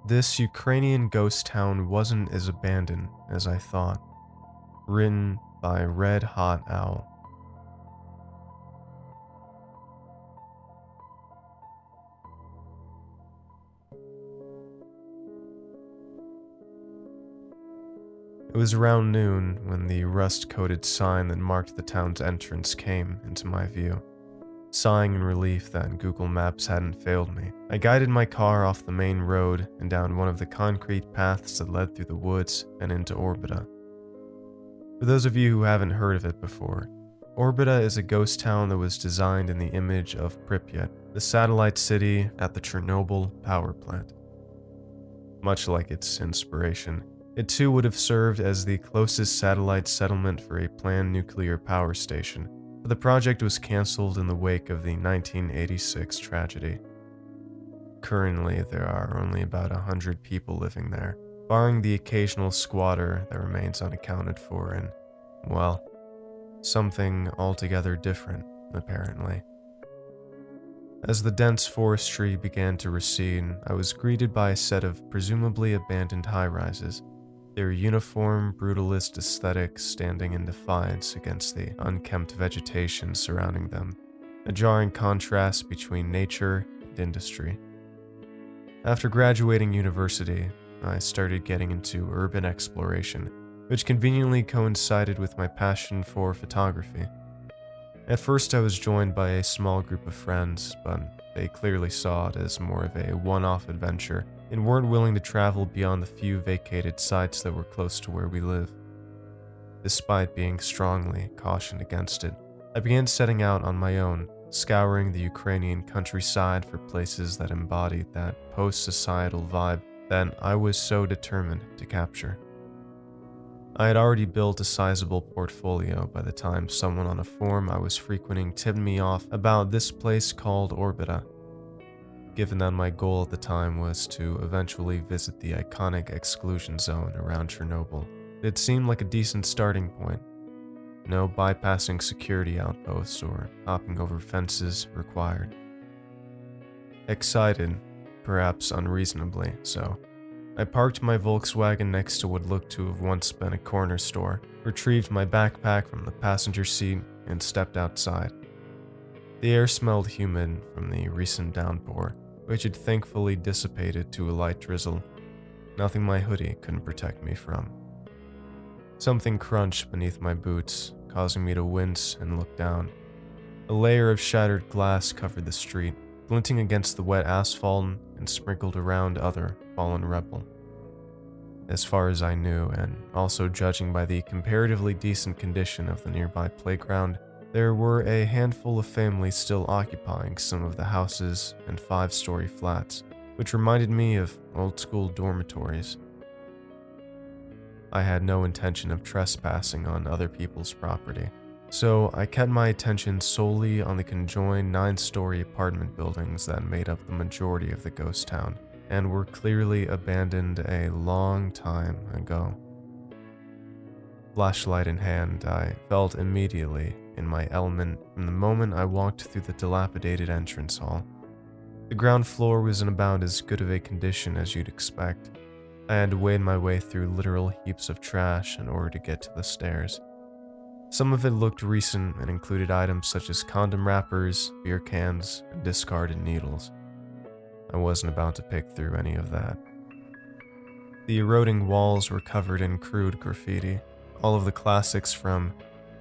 This Ukrainian ghost town wasn't as abandoned as I thought. Written by RedHotOwl. It was around noon when the rust-coated sign that marked the town's entrance came into my view. Sighing in relief that Google Maps hadn't failed me, I guided my car off the main road and down one of the concrete paths that led through the woods and into Orbita. For those of you who haven't heard of it before, Orbita is a ghost town that was designed in the image of Pripyat, the satellite city at the Chernobyl power plant. Much like its inspiration, it too would have served as the closest satellite settlement for a planned nuclear power station, but the project was cancelled in the wake of the 1986 tragedy. Currently, there are only about 100 people living there, barring the occasional squatter that remains unaccounted for and, well, something altogether different, apparently. As the dense forestry began to recede, I was greeted by a set of presumably abandoned high-rises, their uniform, brutalist aesthetic standing in defiance against the unkempt vegetation surrounding them, a jarring contrast between nature and industry. After graduating university, I started getting into urban exploration, which conveniently coincided with my passion for photography. At first I was joined by a small group of friends, but they clearly saw it as more of a one-off adventure and weren't willing to travel beyond the few vacated sites that were close to where we live. Despite being strongly cautioned against it, I began setting out on my own, scouring the Ukrainian countryside for places that embodied that post-societal vibe that I was so determined to capture. I had already built a sizable portfolio by the time someone on a forum I was frequenting tipped me off about this place called Orbita. Given that my goal at the time was to eventually visit the iconic exclusion zone around Chernobyl, it seemed like a decent starting point. No bypassing security outposts or hopping over fences required. Excited, perhaps unreasonably so, I parked my Volkswagen next to what looked to have once been a corner store, retrieved my backpack from the passenger seat, and stepped outside. The air smelled humid from the recent downpour, which had thankfully dissipated to a light drizzle, nothing my hoodie couldn't protect me from. Something crunched beneath my boots, causing me to wince and look down. A layer of shattered glass covered the street, glinting against the wet asphalt and sprinkled around other fallen rubble. As far as I knew, and also judging by the comparatively decent condition of the nearby playground, there were a handful of families still occupying some of the houses and 5-story flats, which reminded me of old-school dormitories. I had no intention of trespassing on other people's property, so I kept my attention solely on the conjoined 9-story apartment buildings that made up the majority of the ghost town, and were clearly abandoned a long time ago. Flashlight in hand, I felt immediately in my element from the moment I walked through the dilapidated entrance hall. The ground floor was in about as good of a condition as you'd expect. I had to wade my way through literal heaps of trash in order to get to the stairs. Some of it looked recent and included items such as condom wrappers, beer cans, and discarded needles. I wasn't about to pick through any of that. The eroding walls were covered in crude graffiti, all of the classics from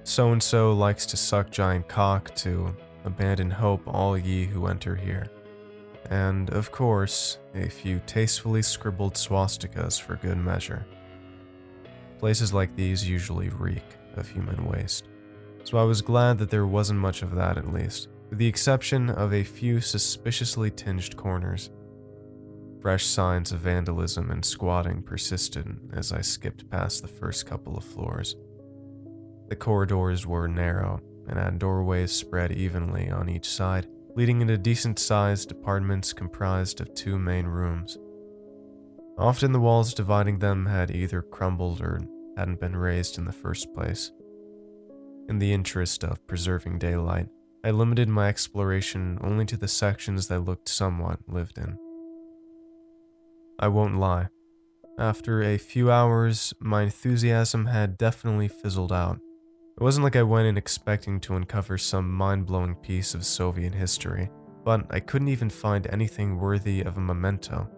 "So-and-so likes to suck giant cock" to "Abandon hope all ye who enter here." And, of course, a few tastefully scribbled swastikas for good measure. Places like these usually reek of human waste, so I was glad that there wasn't much of that at least, with the exception of a few suspiciously tinged corners. Fresh signs of vandalism and squatting persisted as I skipped past the first couple of floors. The corridors were narrow and had doorways spread evenly on each side, leading into decent-sized apartments comprised of 2 main rooms. Often the walls dividing them had either crumbled or hadn't been raised in the first place. In the interest of preserving daylight, I limited my exploration only to the sections that looked somewhat lived in. I won't lie. After a few hours, my enthusiasm had definitely fizzled out. It wasn't like I went in expecting to uncover some mind-blowing piece of Soviet history, but I couldn't even find anything worthy of a memento.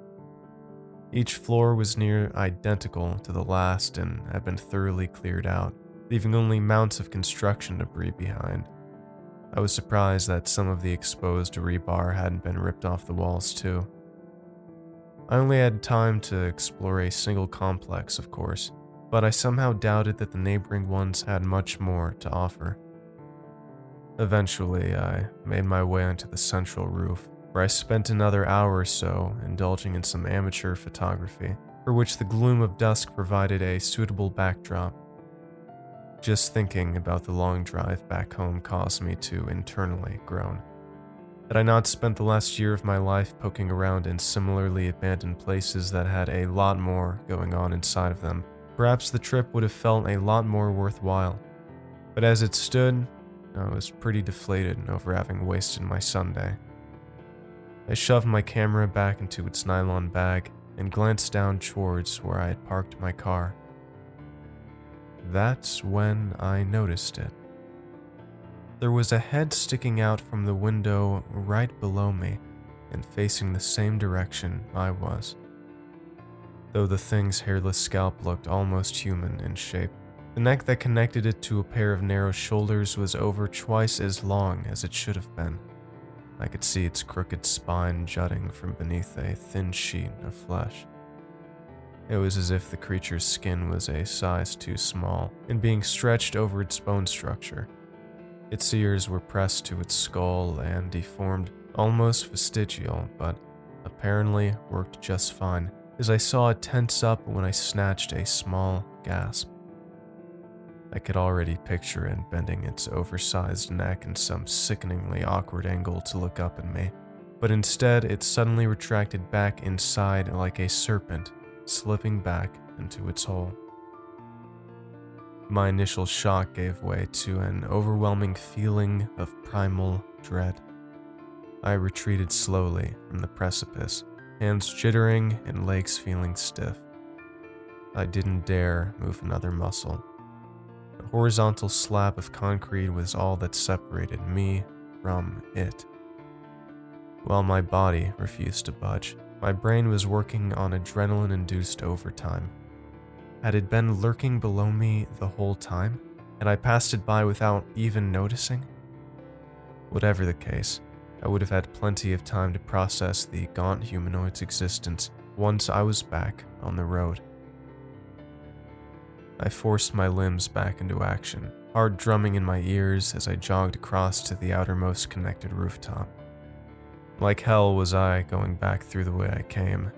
Each floor was near identical to the last and had been thoroughly cleared out, leaving only mounts of construction debris behind. I was surprised that some of the exposed rebar hadn't been ripped off the walls too. I only had time to explore a single complex, of course, but I somehow doubted that the neighboring ones had much more to offer. Eventually, I made my way onto the central roof, where I spent another hour or so indulging in some amateur photography, for which the gloom of dusk provided a suitable backdrop. Just thinking about the long drive back home caused me to internally groan. Had I not spent the last year of my life poking around in similarly abandoned places that had a lot more going on inside of them, perhaps the trip would have felt a lot more worthwhile. But as it stood, I was pretty deflated over having wasted my Sunday. I shoved my camera back into its nylon bag and glanced down towards where I had parked my car. That's when I noticed it. There was a head sticking out from the window right below me and facing the same direction I was. Though the thing's hairless scalp looked almost human in shape, the neck that connected it to a pair of narrow shoulders was over twice as long as it should have been. I could see its crooked spine jutting from beneath a thin sheet of flesh. It was as if the creature's skin was a size too small and being stretched over its bone structure. Its ears were pressed to its skull and deformed, almost vestigial, but apparently worked just fine, as I saw it tense up when I snatched a small gasp. I could already picture it bending its oversized neck in some sickeningly awkward angle to look up at me, but instead it suddenly retracted back inside like a serpent, slipping back into its hole. My initial shock gave way to an overwhelming feeling of primal dread. I retreated slowly from the precipice, hands jittering and legs feeling stiff. I didn't dare move another muscle. The horizontal slab of concrete was all that separated me from it. While my body refused to budge, my brain was working on adrenaline-induced overtime. Had it been lurking below me the whole time? Had I passed it by without even noticing? Whatever the case, I would have had plenty of time to process the gaunt humanoid's existence once I was back on the road. I forced my limbs back into action, heart drumming in my ears as I jogged across to the outermost connected rooftop. Like hell was I going back through the way I came.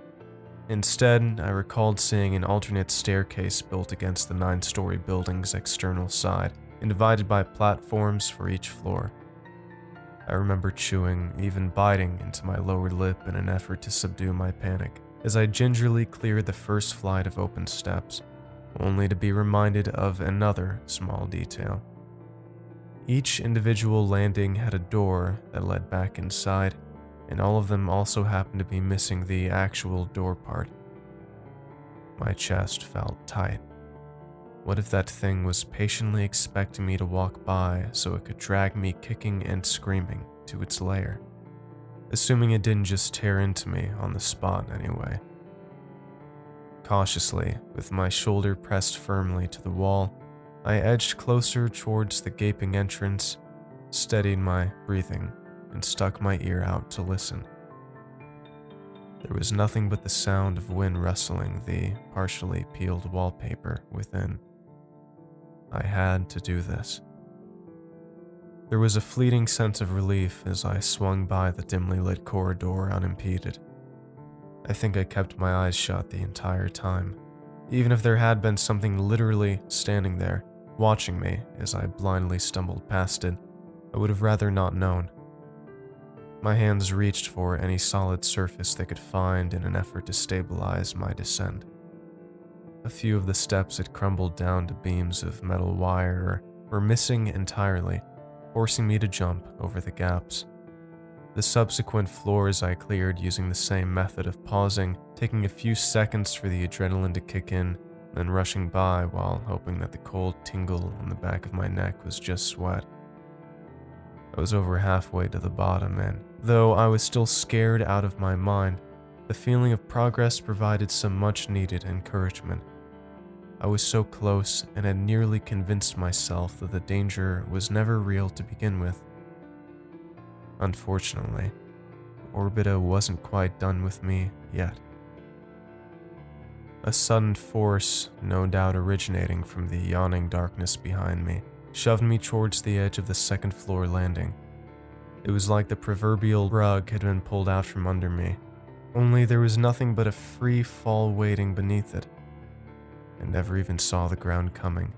Instead, I recalled seeing an alternate staircase built against the 9-story building's external side and divided by platforms for each floor. I remember chewing, even biting into my lower lip in an effort to subdue my panic as I gingerly cleared the first flight of open steps, only to be reminded of another small detail. Each individual landing had a door that led back inside, and all of them also happened to be missing the actual door part. My chest felt tight. What if that thing was patiently expecting me to walk by so it could drag me kicking and screaming to its lair? Assuming it didn't just tear into me on the spot anyway. Cautiously, with my shoulder pressed firmly to the wall, I edged closer towards the gaping entrance, steadied my breathing, and stuck my ear out to listen. There was nothing but the sound of wind rustling the partially peeled wallpaper within. I had to do this. There was a fleeting sense of relief as I swung by the dimly lit corridor unimpeded. I think I kept my eyes shut the entire time, even if there had been something literally standing there, watching me as I blindly stumbled past it. I would have rather not known. My hands reached for any solid surface they could find in an effort to stabilize my descent. A few of the steps had crumbled down to beams of metal wire or were missing entirely, forcing me to jump over the gaps. The subsequent floors I cleared using the same method of pausing, taking a few seconds for the adrenaline to kick in, then rushing by while hoping that the cold tingle on the back of my neck was just sweat. I was over halfway to the bottom, and though I was still scared out of my mind, the feeling of progress provided some much-needed encouragement. I was so close and had nearly convinced myself that the danger was never real to begin with. Unfortunately, Orbita wasn't quite done with me yet. A sudden force, no doubt originating from the yawning darkness behind me, shoved me towards the edge of the second floor landing. It was like the proverbial rug had been pulled out from under me, only there was nothing but a free fall waiting beneath it. I never even saw the ground coming.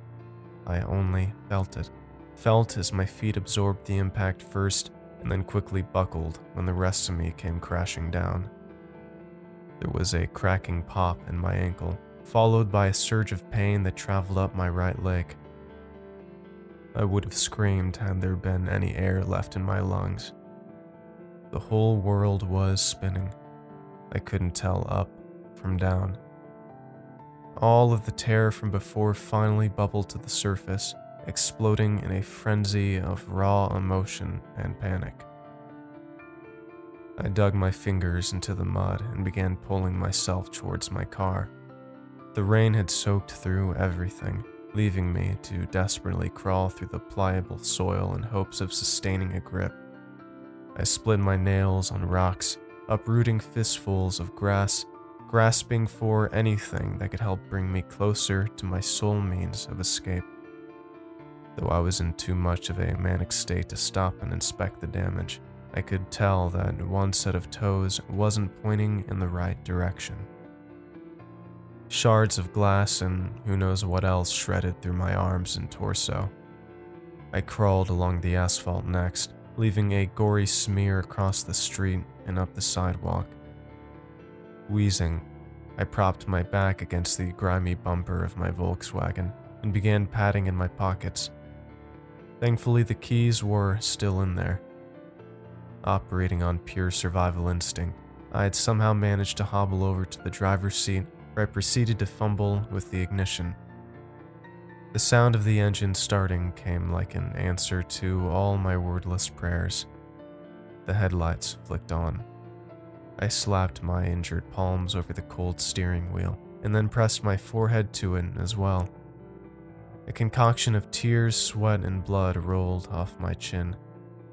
I only felt it. Felt as my feet absorbed the impact first, and then quickly buckled when the rest of me came crashing down. There was a cracking pop in my ankle, followed by a surge of pain that traveled up my right leg. I would have screamed had there been any air left in my lungs. The whole world was spinning. I couldn't tell up from down. All of the terror from before finally bubbled to the surface, exploding in a frenzy of raw emotion and panic. I dug my fingers into the mud and began pulling myself towards my car. The rain had soaked through everything, leaving me to desperately crawl through the pliable soil in hopes of sustaining a grip. I split my nails on rocks, uprooting fistfuls of grass, grasping for anything that could help bring me closer to my sole means of escape. Though I was in too much of a manic state to stop and inspect the damage, I could tell that one set of toes wasn't pointing in the right direction. Shards of glass and who knows what else shredded through my arms and torso. I crawled along the asphalt next, leaving a gory smear across the street and up the sidewalk. Wheezing, I propped my back against the grimy bumper of my Volkswagen and began patting in my pockets. Thankfully, the keys were still in there. Operating on pure survival instinct, I had somehow managed to hobble over to the driver's seat where I proceeded to fumble with the ignition. The sound of the engine starting came like an answer to all my wordless prayers. The headlights flicked on. I slapped my injured palms over the cold steering wheel and then pressed my forehead to it as well. A concoction of tears, sweat, and blood rolled off my chin.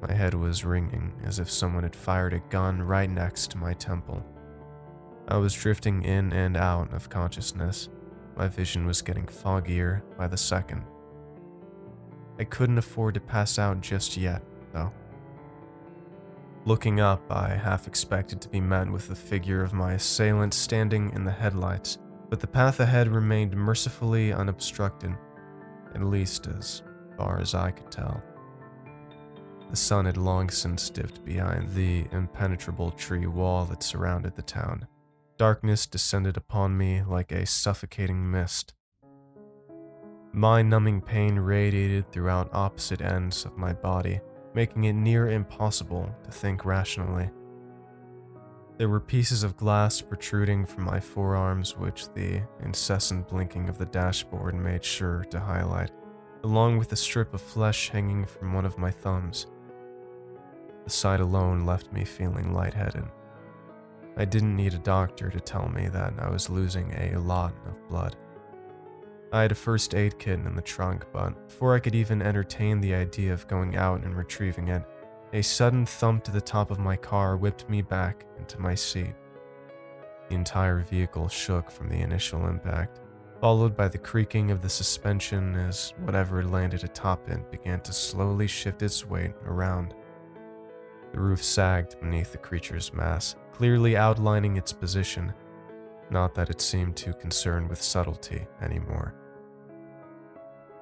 My head was ringing as if someone had fired a gun right next to my temple. I was drifting in and out of consciousness. My vision was getting foggier by the second. I couldn't afford to pass out just yet, though. Looking up, I half expected to be met with the figure of my assailant standing in the headlights, but the path ahead remained mercifully unobstructed, at least as far as I could tell. The sun had long since dipped behind the impenetrable tree wall that surrounded the town. Darkness descended upon me like a suffocating mist. Mind-numbing pain radiated throughout opposite ends of my body, making it near impossible to think rationally. There were pieces of glass protruding from my forearms which the incessant blinking of the dashboard made sure to highlight, along with a strip of flesh hanging from one of my thumbs. The sight alone left me feeling lightheaded. I didn't need a doctor to tell me that I was losing a lot of blood. I had a first aid kit in the trunk, but before I could even entertain the idea of going out and retrieving it, a sudden thump to the top of my car whipped me back into my seat. The entire vehicle shook from the initial impact, followed by the creaking of the suspension as whatever landed atop it began to slowly shift its weight around. The roof sagged beneath the creature's mass, clearly outlining its position, not that it seemed too concerned with subtlety anymore.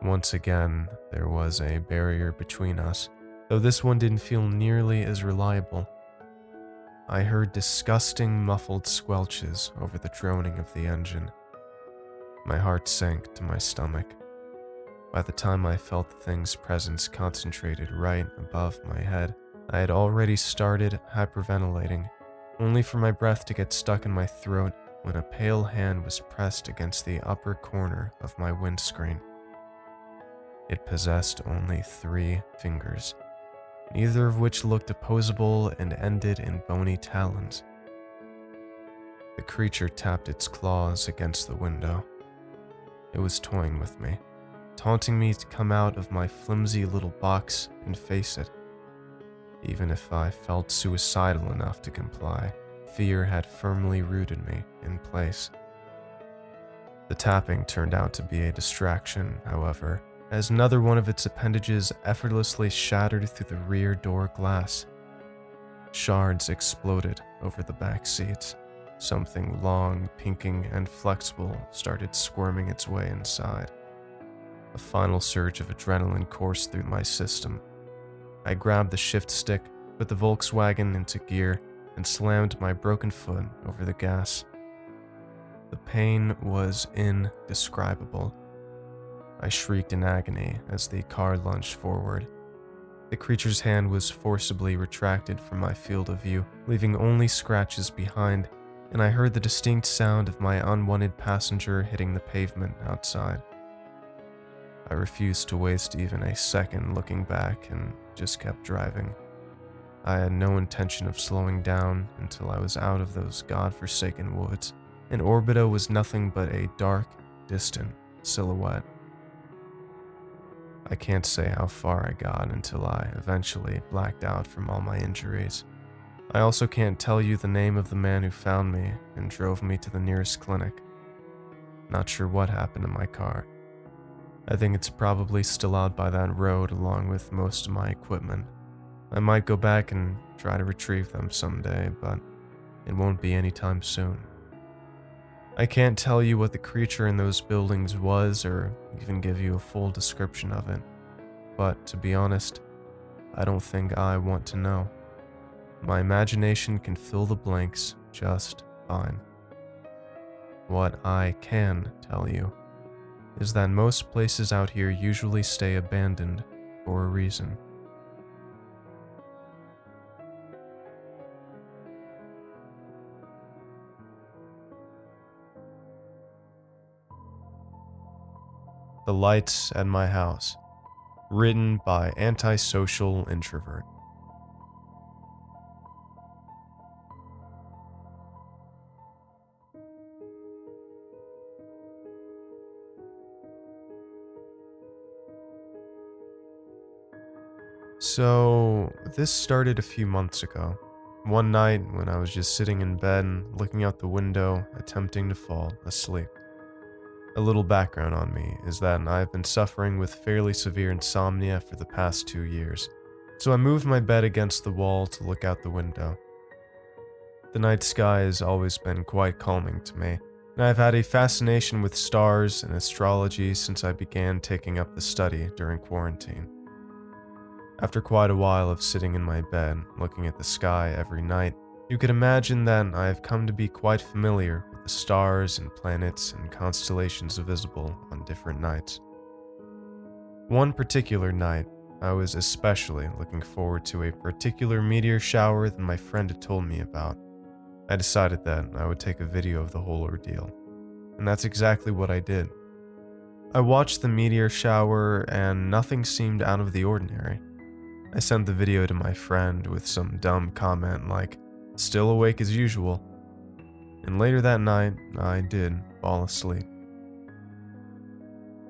Once again, there was a barrier between us, though this one didn't feel nearly as reliable. I heard disgusting muffled squelches over the droning of the engine. My heart sank to my stomach. By the time I felt the thing's presence concentrated right above my head, I had already started hyperventilating, only for my breath to get stuck in my throat when a pale hand was pressed against the upper corner of my windscreen. It possessed only 3 fingers, neither of which looked opposable and ended in bony talons. The creature tapped its claws against the window. It was toying with me, taunting me to come out of my flimsy little box and face it. Even if I felt suicidal enough to comply, fear had firmly rooted me in place. The tapping turned out to be a distraction, however, as another one of its appendages effortlessly shattered through the rear door glass. Shards exploded over the back seats. Something long, pinking, and flexible started squirming its way inside. A final surge of adrenaline coursed through my system. I grabbed the shift stick, put the Volkswagen into gear, and slammed my broken foot over the gas. The pain was indescribable. I shrieked in agony as the car lunged forward. The creature's hand was forcibly retracted from my field of view, leaving only scratches behind, and I heard the distinct sound of my unwanted passenger hitting the pavement outside. I refused to waste even a second looking back and just kept driving. I had no intention of slowing down until I was out of those godforsaken woods, and Orbita was nothing but a dark, distant silhouette. I can't say how far I got until I eventually blacked out from all my injuries. I also can't tell you the name of the man who found me and drove me to the nearest clinic. Not sure what happened to my car. I think it's probably still out by that road along with most of my equipment. I might go back and try to retrieve them someday, but it won't be anytime soon. I can't tell you what the creature in those buildings was or even give you a full description of it, but to be honest, I don't think I want to know. My imagination can fill the blanks just fine. What I can tell you is that most places out here usually stay abandoned for a reason. The Lights at My House, written by Antisocial Introvert. So, this started a few months ago. One night when I was just sitting in bed, looking out the window, attempting to fall asleep. A little background on me is that I've been suffering with fairly severe insomnia for the past 2 years, so I moved my bed against the wall to look out the window. The night sky has always been quite calming to me, and I've had a fascination with stars and astrology since I began taking up the study during quarantine. After quite a while of sitting in my bed, looking at the sky every night, you could imagine that I have come to be quite familiar with the stars and planets and constellations visible on different nights. One particular night, I was especially looking forward to a particular meteor shower that my friend had told me about. I decided that I would take a video of the whole ordeal, and that's exactly what I did. I watched the meteor shower and nothing seemed out of the ordinary. I sent the video to my friend with some dumb comment like, "Still awake as usual." And later that night, I did fall asleep.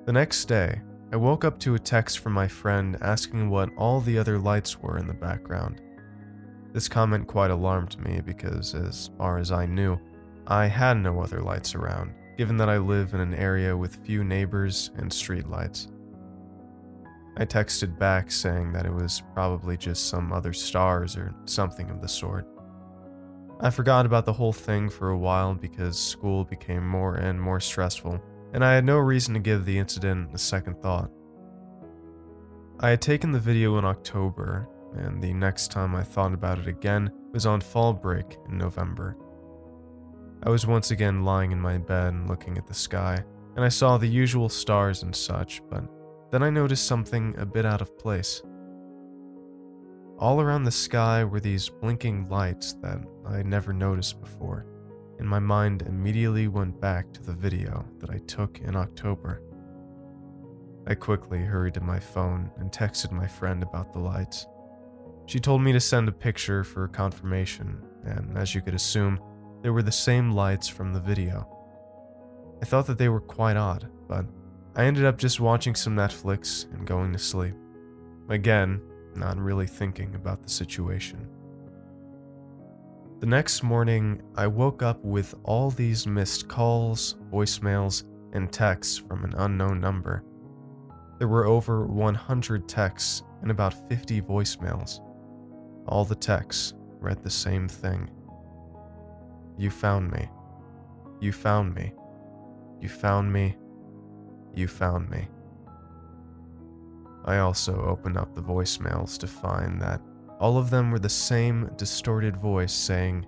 The next day, I woke up to a text from my friend asking what all the other lights were in the background. This comment quite alarmed me because, as far as I knew, I had no other lights around, given that I live in an area with few neighbors and street lights. I texted back saying that it was probably just some other stars or something of the sort. I forgot about the whole thing for a while because school became more and more stressful, and I had no reason to give the incident a second thought. I had taken the video in October, and the next time I thought about it again was on fall break in November. I was once again lying in my bed looking at the sky, and I saw the usual stars and such, but then I noticed something a bit out of place. all around the sky were these blinking lights that I had never noticed before, and my mind immediately went back to the video that I took in October. I quickly hurried to my phone and texted my friend about the lights. She told me to send a picture for confirmation, and as you could assume, they were the same lights from the video. I thought that they were quite odd, but I ended up just watching some Netflix and going to sleep. Again, not really thinking about the situation. The next morning, I woke up with all these missed calls, voicemails, and texts from an unknown number. There were over 100 texts and about 50 voicemails. All the texts read the same thing. You found me. You found me. You found me. You found me. I also opened up the voicemails to find that all of them were the same distorted voice saying,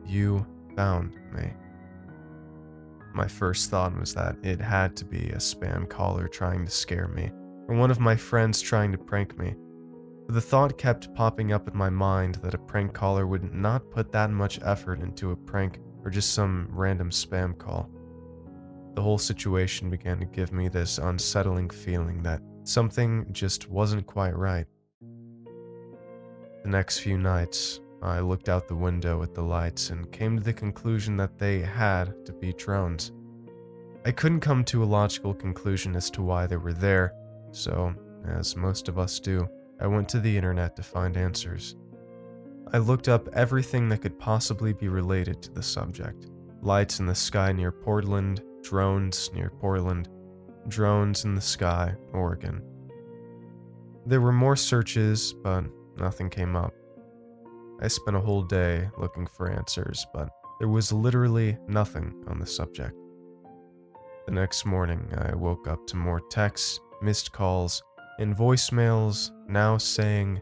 "You found me." My first thought was that it had to be a spam caller trying to scare me, or one of my friends trying to prank me. But the thought kept popping up in my mind that a prank caller would not put that much effort into a prank or just some random spam call. The whole situation began to give me this unsettling feeling that something just wasn't quite right. The next few nights, I looked out the window at the lights and came to the conclusion that they had to be drones. I couldn't come to a logical conclusion as to why they were there, so, as most of us do, I went to the internet to find answers. I looked up everything that could possibly be related to the subject. Lights in the sky near Portland, drones near Portland, drones in the sky, Oregon. There were more searches, but nothing came up. I spent a whole day looking for answers, but there was literally nothing on the subject. The next morning, I woke up to more texts, missed calls, and voicemails now saying,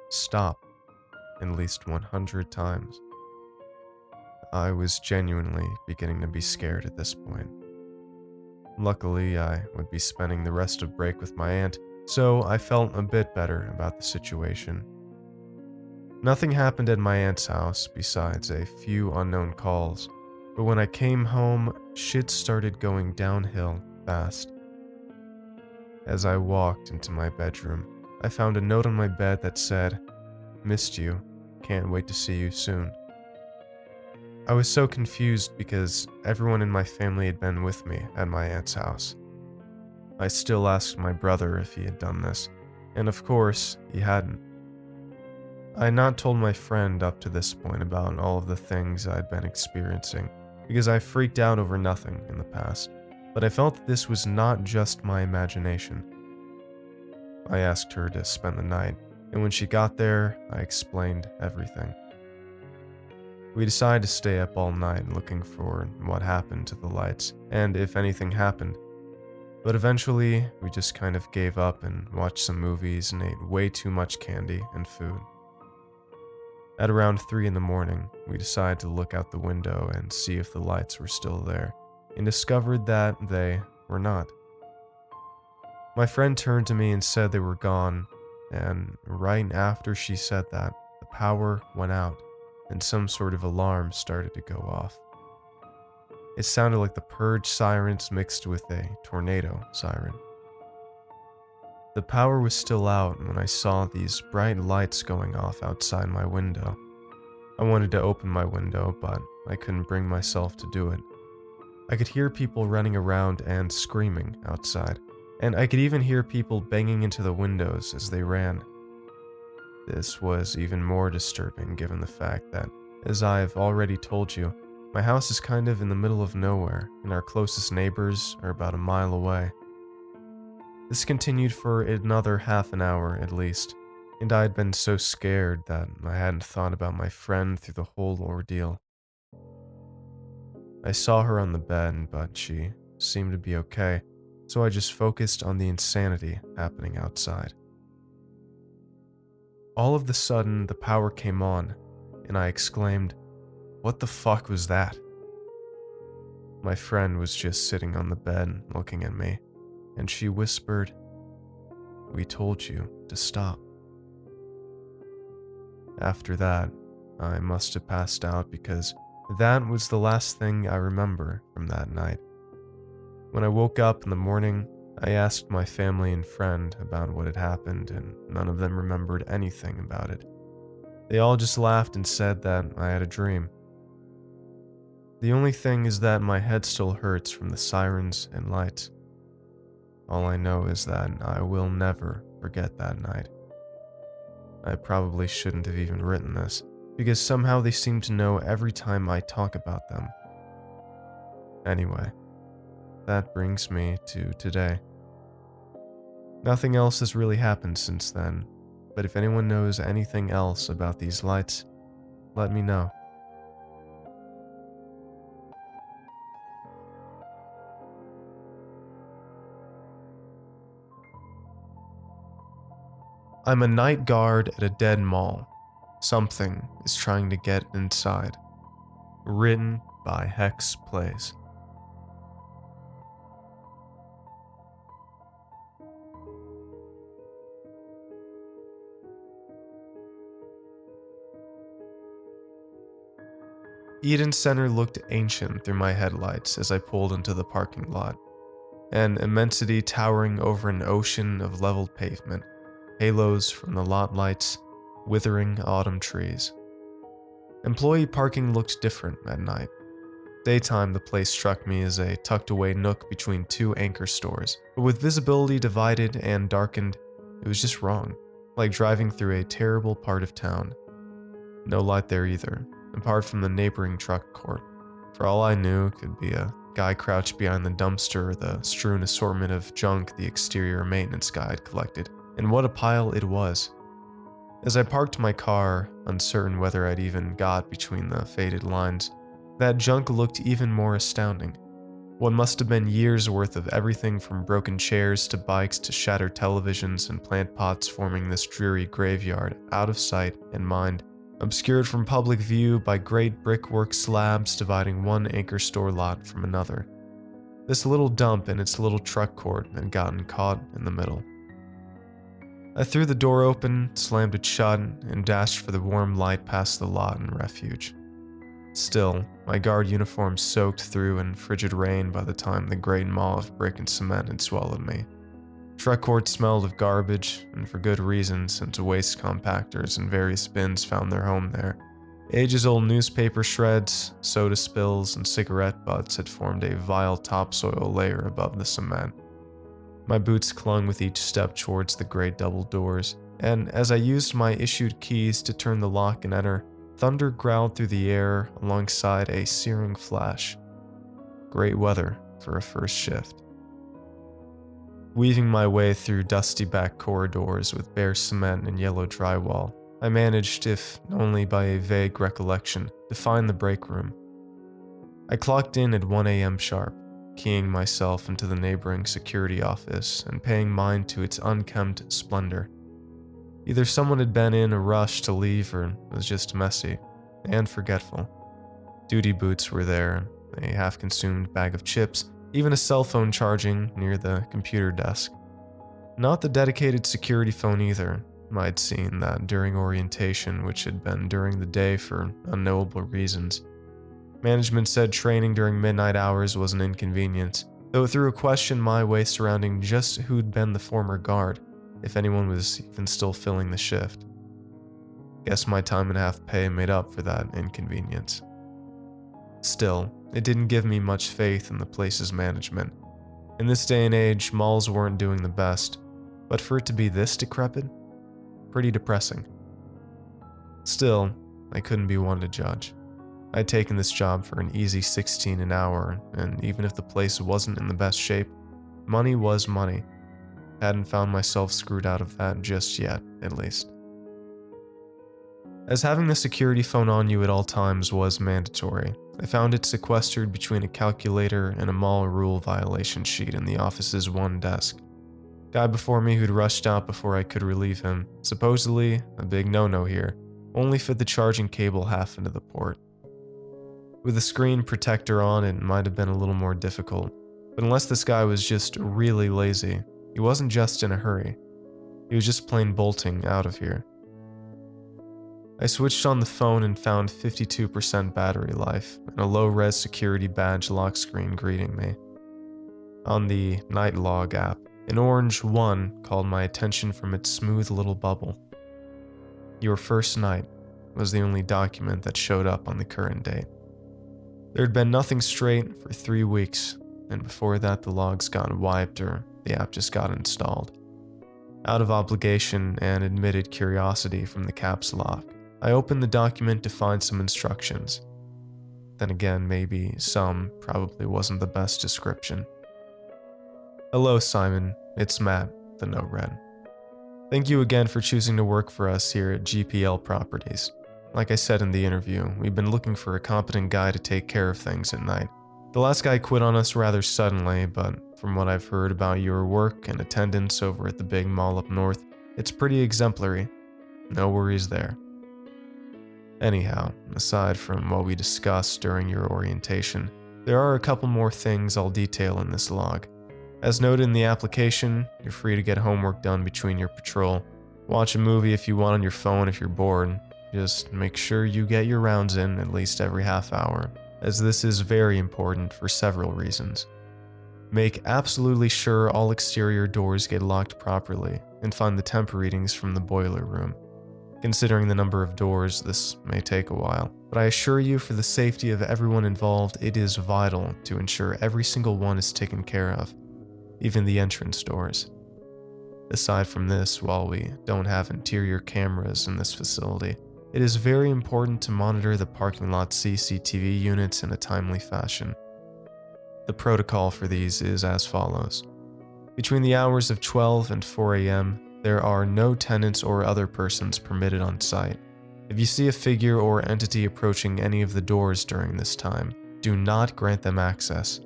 "Stop," at least 100 times. I was genuinely beginning to be scared at this point. Luckily, I would be spending the rest of break with my aunt, so I felt a bit better about the situation. Nothing happened at my aunt's house besides a few unknown calls, but when I came home, shit started going downhill fast. As I walked into my bedroom, I found a note on my bed that said, "Missed you, can't wait to see you soon." I was so confused because everyone in my family had been with me at my aunt's house. I still asked my brother if he had done this, and of course, he hadn't. I had not told my friend up to this point about all of the things I'd been experiencing, because I freaked out over nothing in the past, but I felt that this was not just my imagination. I asked her to spend the night, and when she got there, I explained everything. We decided to stay up all night looking for what happened to the lights, and if anything happened. But eventually, we just kind of gave up and watched some movies and ate way too much candy and food. At around 3 in the morning, we decided to look out the window and see if the lights were still there, and discovered that they were not. My friend turned to me and said they were gone, and right after she said that, the power went out, and some sort of alarm started to go off. It sounded like the purge sirens mixed with a tornado siren. The power was still out when I saw these bright lights going off outside my window. I wanted to open my window, but I couldn't bring myself to do it. I could hear people running around and screaming outside, and I could even hear people banging into the windows as they ran. This was even more disturbing given the fact that, as I've already told you, my house is kind of in the middle of nowhere, and our closest neighbors are about a mile away. This continued for another half an hour at least, and I had been so scared that I hadn't thought about my friend through the whole ordeal. I saw her on the bed, but she seemed to be okay, so I just focused on the insanity happening outside. All of a sudden, the power came on, and I exclaimed, "What the fuck was that?" My friend was just sitting on the bed looking at me, and she whispered, "We told you to stop." After that, I must have passed out because that was the last thing I remember from that night. When I woke up in the morning, I asked my family and friend about what had happened, and none of them remembered anything about it. They all just laughed and said that I had a dream. The only thing is that my head still hurts from the sirens and lights. All I know is that I will never forget that night. I probably shouldn't have even written this, because somehow they seem to know every time I talk about them. Anyway, that brings me to today. Nothing else has really happened since then, but if anyone knows anything else about these lights, let me know. I'm a night guard at a dead mall. Something is trying to get inside. Written by HexPLAYS. Eden Center looked ancient through my headlights as I pulled into the parking lot. An immensity towering over an ocean of leveled pavement, halos from the lot lights, withering autumn trees. Employee parking looked different at night. Daytime, the place struck me as a tucked-away nook between two anchor stores, but with visibility divided and darkened, it was just wrong, like driving through a terrible part of town. No light there either, apart from the neighboring truck court. For all I knew, could be a guy crouched behind the dumpster or the strewn assortment of junk the exterior maintenance guy had collected, and what a pile it was. As I parked my car, uncertain whether I'd even got between the faded lines, that junk looked even more astounding. What must have been years' worth of everything from broken chairs to bikes to shattered televisions and plant pots forming this dreary graveyard, out of sight and mind, obscured from public view by great brickwork slabs dividing one anchor store lot from another. This little dump and its little truck court had gotten caught in the middle. I threw the door open, slammed it shut, and dashed for the warm light past the lot and refuge. Still, my guard uniform soaked through in frigid rain by the time the great maw of brick and cement had swallowed me. Truck court smelled of garbage, and for good reason, since waste compactors and various bins found their home there. Ages-old newspaper shreds, soda spills, and cigarette butts had formed a vile topsoil layer above the cement. My boots clung with each step towards the great double doors, and as I used my issued keys to turn the lock and enter, thunder growled through the air alongside a searing flash. Great weather for a first shift. Weaving my way through dusty back corridors with bare cement and yellow drywall, I managed, if only by a vague recollection, to find the break room. I clocked in at 1 a.m. sharp, keying myself into the neighboring security office and paying mind to its unkempt splendor. Either someone had been in a rush to leave or was just messy and forgetful. Duty boots were there, a half-consumed bag of chips, even a cell phone charging near the computer desk. Not the dedicated security phone either. I'd seen that during orientation, which had been during the day for unknowable reasons. Management said training during midnight hours was an inconvenience, though it threw a question my way surrounding just who'd been the former guard, if anyone was even still filling the shift. Guess my time and a half pay made up for that inconvenience. Still, it didn't give me much faith in the place's management. In this day and age, malls weren't doing the best, but for it to be this decrepit? Pretty depressing. Still, I couldn't be one to judge. I'd taken this job for an easy $16 an hour, and even if the place wasn't in the best shape, money was money. Hadn't found myself screwed out of that just yet, at least. As having the security phone on you at all times was mandatory, I found it sequestered between a calculator and a mall rule violation sheet in the office's one desk. Guy before me who'd rushed out before I could relieve him, supposedly a big no-no here, only fit the charging cable half into the port. With the screen protector on, it might have been a little more difficult, but unless this guy was just really lazy, he wasn't just in a hurry. He was just plain bolting out of here. I switched on the phone and found 52% battery life and a low-res security badge lock screen greeting me. On the night log app, an orange 1 called my attention from its smooth little bubble. Your first night was the only document that showed up on the current date. There had been nothing straight for 3 weeks, and before that the logs got wiped or the app just got installed. Out of obligation and admitted curiosity from the caps lock, I opened the document to find some instructions. Then again, maybe some probably wasn't the best description. Hello Simon, it's Matt, the note read. Thank you again for choosing to work for us here at GPL Properties. Like I said in the interview, we've been looking for a competent guy to take care of things at night. The last guy quit on us rather suddenly, but from what I've heard about your work and attendance over at the big mall up north, it's pretty exemplary. No worries there. Anyhow, aside from what we discussed during your orientation, there are a couple more things I'll detail in this log. As noted in the application, you're free to get homework done between your patrol. Watch a movie if you want on your phone if you're bored. Just make sure you get your rounds in at least every half hour, as this is very important for several reasons. Make absolutely sure all exterior doors get locked properly, and find the temp readings from the boiler room. Considering the number of doors, this may take a while, but I assure you for the safety of everyone involved, it is vital to ensure every single one is taken care of, even the entrance doors. Aside from this, while we don't have interior cameras in this facility, it is very important to monitor the parking lot CCTV units in a timely fashion. The protocol for these is as follows. Between the hours of 12 and 4 a.m., there are no tenants or other persons permitted on site. If you see a figure or entity approaching any of the doors during this time, do not grant them access.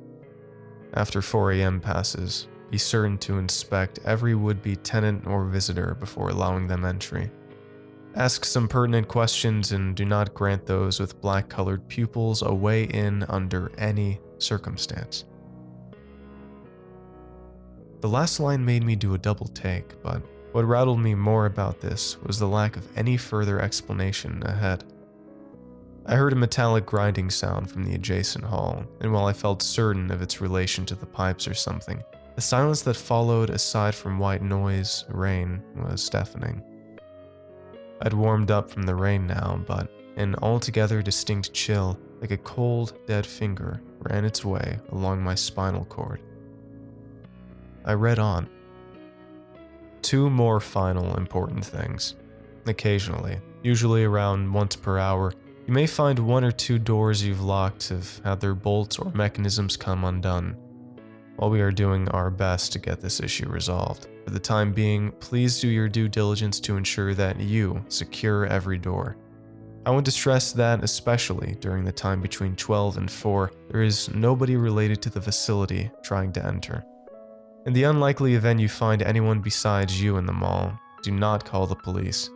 After 4 a.m. passes, be certain to inspect every would-be tenant or visitor before allowing them entry. Ask some pertinent questions and do not grant those with black-colored pupils a way in under any circumstance. The last line made me do a double take, but what rattled me more about this was the lack of any further explanation ahead. I heard a metallic grinding sound from the adjacent hall, and while I felt certain of its relation to the pipes or something, the silence that followed aside from white noise, rain, was deafening. I'd warmed up from the rain now, but an altogether distinct chill, like a cold, dead finger, ran its way along my spinal cord. I read on. 2 more final important things. Occasionally, usually around once per hour, you may find 1 or 2 doors you've locked have had their bolts or mechanisms come undone. While we are doing our best to get this issue resolved, for the time being, please do your due diligence to ensure that you secure every door. I want to stress that, especially during the time between 12 and 4, there is nobody related to the facility trying to enter. In the unlikely event you find anyone besides you in the mall, do not call the police.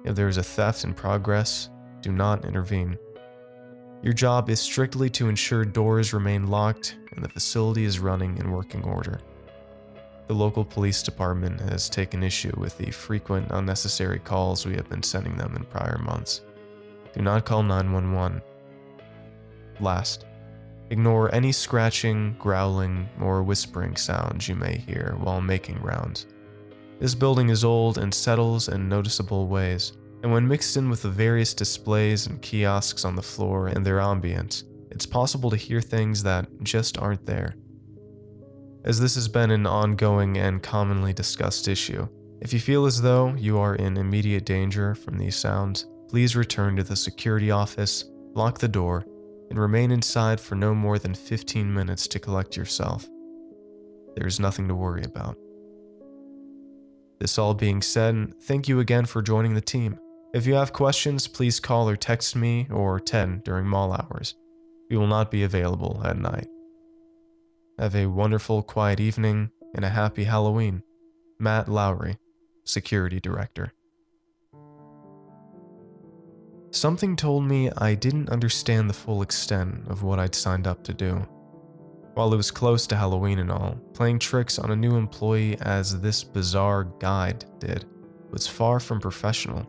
If there is a theft in progress, do not intervene. Your job is strictly to ensure doors remain locked and the facility is running in working order. The local police department has taken issue with the frequent unnecessary calls we have been sending them in prior months. Do not call 911. Last, ignore any scratching, growling, or whispering sounds you may hear while making rounds. This building is old and settles in noticeable ways, and when mixed in with the various displays and kiosks on the floor and their ambience, it's possible to hear things that just aren't there. As this has been an ongoing and commonly discussed issue, if you feel as though you are in immediate danger from these sounds, please return to the security office, lock the door, and remain inside for no more than 15 minutes to collect yourself. There is nothing to worry about. This all being said, thank you again for joining the team. If you have questions, please call or text me or Ted during mall hours. We will not be available at night. Have a wonderful, quiet evening and a happy Halloween. Matt Lowry, Security Director. Something told me I didn't understand the full extent of what I'd signed up to do. While it was close to Halloween and all, playing tricks on a new employee as this bizarre guide did was far from professional.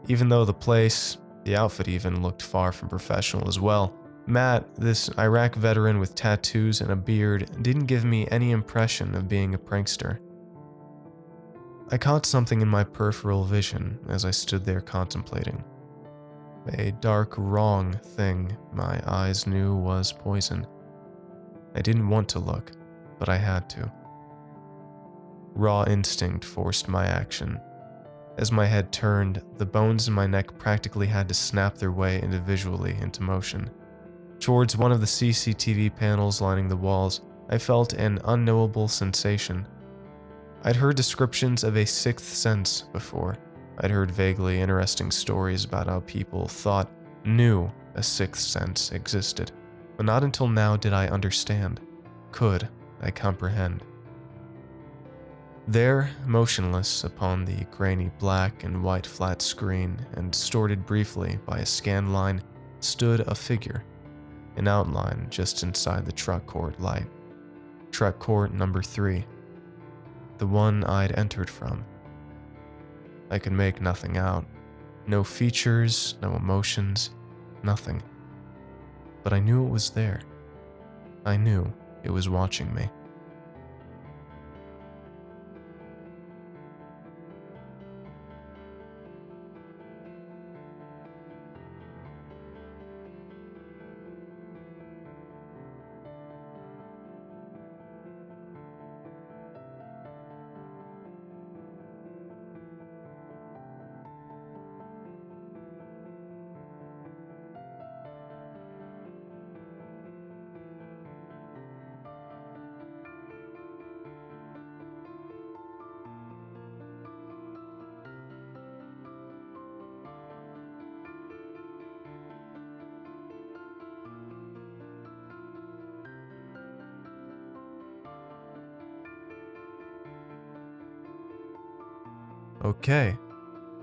Even though the outfit even, looked far from professional as well. Matt, this Iraq veteran with tattoos and a beard, didn't give me any impression of being a prankster. I caught something in my peripheral vision as I stood there contemplating. A dark, wrong thing my eyes knew was poison. I didn't want to look, but I had to. Raw instinct forced my action. As my head turned, the bones in my neck practically had to snap their way individually into motion. Towards one of the CCTV panels lining the walls, I felt an unknowable sensation. I'd heard descriptions of a sixth sense before. I'd heard vaguely interesting stories about how people knew a sixth sense existed, but not until now did I understand. Could I comprehend? There, motionless upon the grainy black and white flat screen and distorted briefly by a scan line, stood a figure, an outline just inside the truck court light. Truck court number 3. The one I'd entered from. I could make nothing out. No features, no emotions, nothing. But I knew it was there. I knew it was watching me. Okay,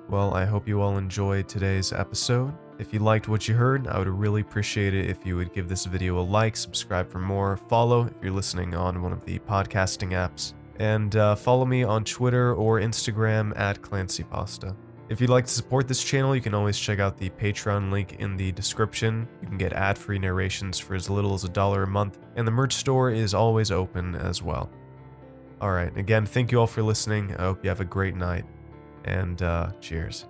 well, I hope you all enjoyed today's episode. If you liked what you heard, I would really appreciate it if you would give this video a like, subscribe for more, follow if you're listening on one of the podcasting apps, and follow me on Twitter or Instagram at ClancyPasta. If you'd like to support this channel, you can always check out the Patreon link in the description. You can get ad-free narrations for as little as $1 a month, and the merch store is always open as well. Alright, again, thank you all for listening. I hope you have a great night. And cheers.